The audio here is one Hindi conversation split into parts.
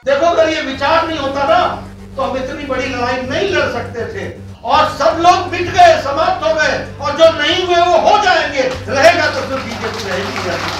देखो, अगर ये विचार नहीं होता ना तो हम इतनी बड़ी लड़ाई नहीं लड़ सकते थे, और सब लोग मिट गए, समाप्त हो गए, और जो नहीं हुए वो हो जाएंगे। रहेगा तो सिर्फ बीजेपी रहेगी।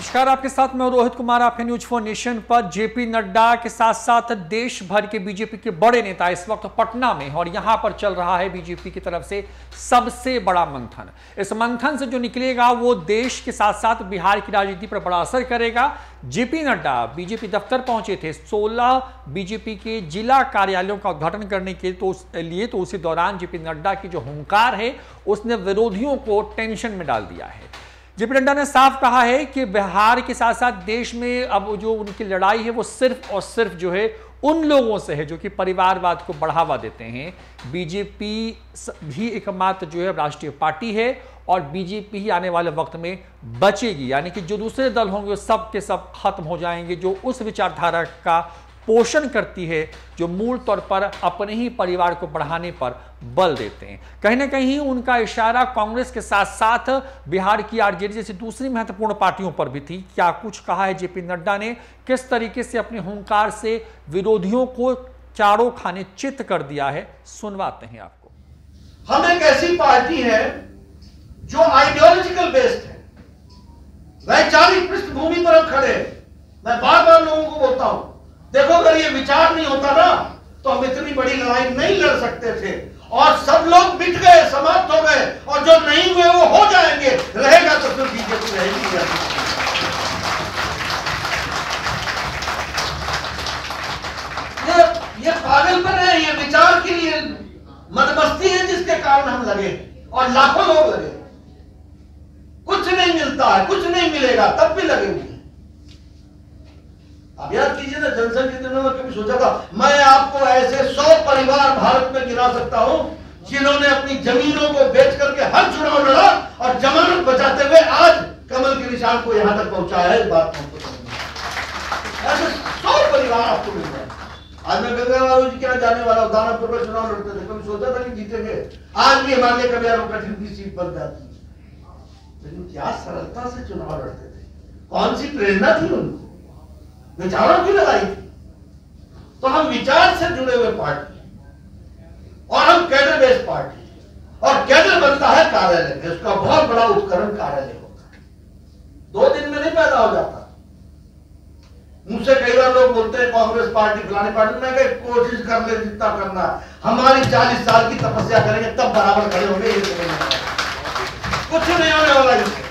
नमस्कार, आपके साथ मैं रोहित कुमार, आपके न्यूज फॉर नेशन पर। जेपी नड्डा के साथ साथ देश भर के बीजेपी के बड़े नेता इस वक्त पटना में, और यहां पर चल रहा है बीजेपी की तरफ से सबसे बड़ा मंथन। इस मंथन से जो निकलेगा वो देश के साथ साथ बिहार की राजनीति पर बड़ा असर करेगा। जेपी नड्डा बीजेपी दफ्तर पहुंचे थे 16 बीजेपी के जिला कार्यालयों का उद्घाटन करने के लिए, तो उसी दौरान जेपी नड्डा की जो हुंकार है उसने विरोधियों को टेंशन में डाल दिया है। जेपी नड्डा ने साफ कहा है कि बिहार के साथ साथ देश में अब जो उनकी लड़ाई है वो सिर्फ और सिर्फ जो है उन लोगों से है जो कि परिवारवाद को बढ़ावा देते हैं। बीजेपी भी एकमात्र जो है राष्ट्रीय पार्टी है, और बीजेपी ही आने वाले वक्त में बचेगी, यानी कि जो दूसरे दल होंगे वो सब के सब खत्म हो जाएंगे, जो उस विचारधारा का पोषण करती है जो मूल तौर पर अपने ही परिवार को बढ़ाने पर बल देते हैं। कहीं ना कहीं उनका इशारा कांग्रेस के साथ साथ बिहार की आरजेडी जैसी दूसरी महत्वपूर्ण पार्टियों पर भी थी। क्या कुछ कहा है जेपी नड्डा ने, किस तरीके से अपने हुंकार से विरोधियों को चारों खाने चित कर दिया है, सुनवाते हैं आपको। हम एक ऐसी पार्टी है जो आइडियोलॉजिकल बेस्ड है, वैचारिक पृष्ठभूमि पर हम खड़े हैं। मैं बार बार लोगों को बोलता हूं, देखो, अगर ये विचार नहीं होता ना तो हम इतनी बड़ी लड़ाई नहीं लड़ सकते थे, और सब लोग मिट गए, समाप्त हो गए, और जो नहीं हुए वो हो जाएंगे। रहेगा तो सिर्फ बीजेपी रहेगी। ये पागलपन है, ये विचार के लिए मदमस्ती है जिसके कारण हम लगे, और लाखों लोग लगे। कुछ नहीं मिलता है, कुछ नहीं मिलेगा, तब भी लगे हुए। अब याद कीजिए ना, जनसंघ के दिनों में कभी सोचा था मैं आपको ऐसे 100 परिवार भारत में गिना सकता हूं जिन्होंने अपनी जमीनों को बेच करके हर चुनाव लड़ा और जमानत बचाते हुए आज कमल के निशान को यहां तक पहुंचाया है। इस बात को ऐसे 100 परिवार आपको मिल जाए। आज मैं गंगा बाबू जी के यहाँ जाने वाला हूं, दानापुर में चुनाव लड़ते थे, कभी सोचा था कि जीतेंगे। आज भी हमारे लिए कभी कठिन की सीट बन जाती है, लेकिन क्या सरलता से चुनाव लड़ते थे। कौन सी प्रेरणा थी उनको, विचारों की लड़ाई थी। तो हम विचार से जुड़े हुए पार्टी और हम कैडर बेस्ड पार्टी, और कैडर बनता है कार्यालय में। उसका बहुत बड़ा उपकरण कार्यालय होता है, 2 दिन में नहीं पैदा हो जाता। मुझसे कई बार लोग बोलते हैं कांग्रेस पार्टी फलानी पार्टी, मैं कहीं कोशिश कर ले जितना करना, हमारी 40 साल की तपस्या करेंगे तब बराबर खड़े होंगे। कुछ नहीं होने वाला इससे।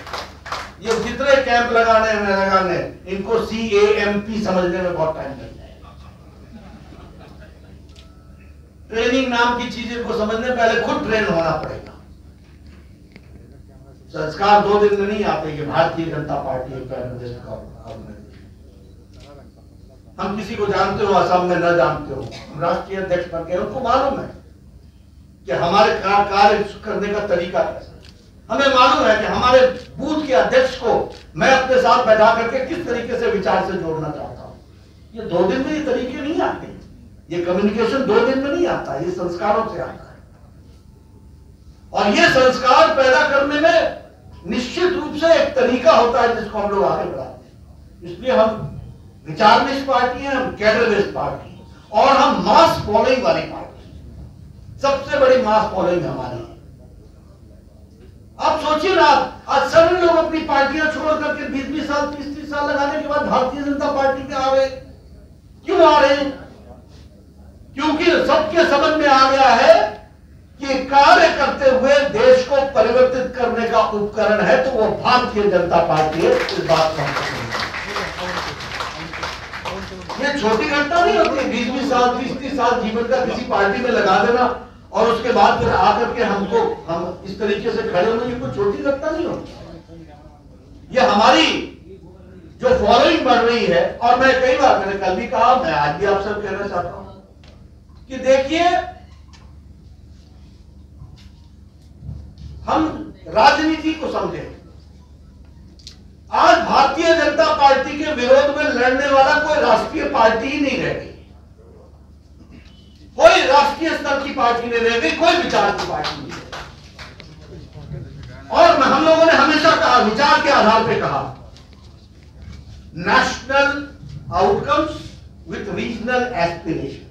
ये जितने कैंप लगाने इनको CAMP समझने में बहुत टाइम लग जाएगा। ट्रेनिंग नाम की चीज इनको समझने पहले खुद ट्रेन होना पड़ेगा। संस्कार 2 दिन में नहीं आते। ये भारतीय जनता पार्टी हम किसी को जानते हो, असम में न जानते हो, हम राष्ट्रीय अध्यक्ष बन गए, उनको मालूम है कि हमारे कार्य करने का तरीका कैसा। हमें मालूम है कि हमारे बूथ के अध्यक्ष को मैं अपने साथ बैठा करके किस तरीके से विचार से जोड़ना चाहता हूं। ये 2 दिन में ये तरीके नहीं आते, ये कम्युनिकेशन 2 दिन में नहीं आता, ये संस्कारों से आता है। और ये संस्कार पैदा करने में निश्चित रूप से एक तरीका होता है जिसको हम लोग आगे बढ़ाते हैं। इसलिए हम विचारनिष्ठ पार्टी है, हम कैडर बेस्ड पार्टी है, और हम मास फॉलोइंग वाली पार्टी। सबसे बड़ी मास फॉलोइंग हमारी। आप सोचिए ना, आज सभी लोग अपनी पार्टियां छोड़ करके 20-20 साल 30-30 साल लगाने के बाद भारतीय जनता पार्टी में आ रहे। क्यों आ रहे हैं? क्योंकि सबके समझ में आ गया है कि कार्य करते हुए देश को परिवर्तित करने का उपकरण है तो वो भारतीय जनता पार्टी है। इस बात को ये छोटी घटना नहीं होती। 20-20 साल 30-30 साल जीवन का किसी पार्टी में लगा देना और उसके बाद फिर आकर के हम इस तरीके से खड़े होने की कोई छोटी घटना नहीं होती। ये हमारी जो फॉलोइंग बढ़ रही है, और मैं कई बार, मैंने कल भी कहा, मैं आज भी आप सब कहना चाहता हूं कि देखिए, हम राजनीति को समझें। आज भारतीय जनता पार्टी के विरोध में लड़ने वाला कोई राष्ट्रीय पार्टी ही नहीं रह गई, कोई राष्ट्रीय स्तर की पार्टी नहीं रह गई, कोई विचार की पार्टी नहीं रह गई। और हम लोगों ने हमेशा कहा, विचार के आधार पर कहा, national outcomes with regional aspiration.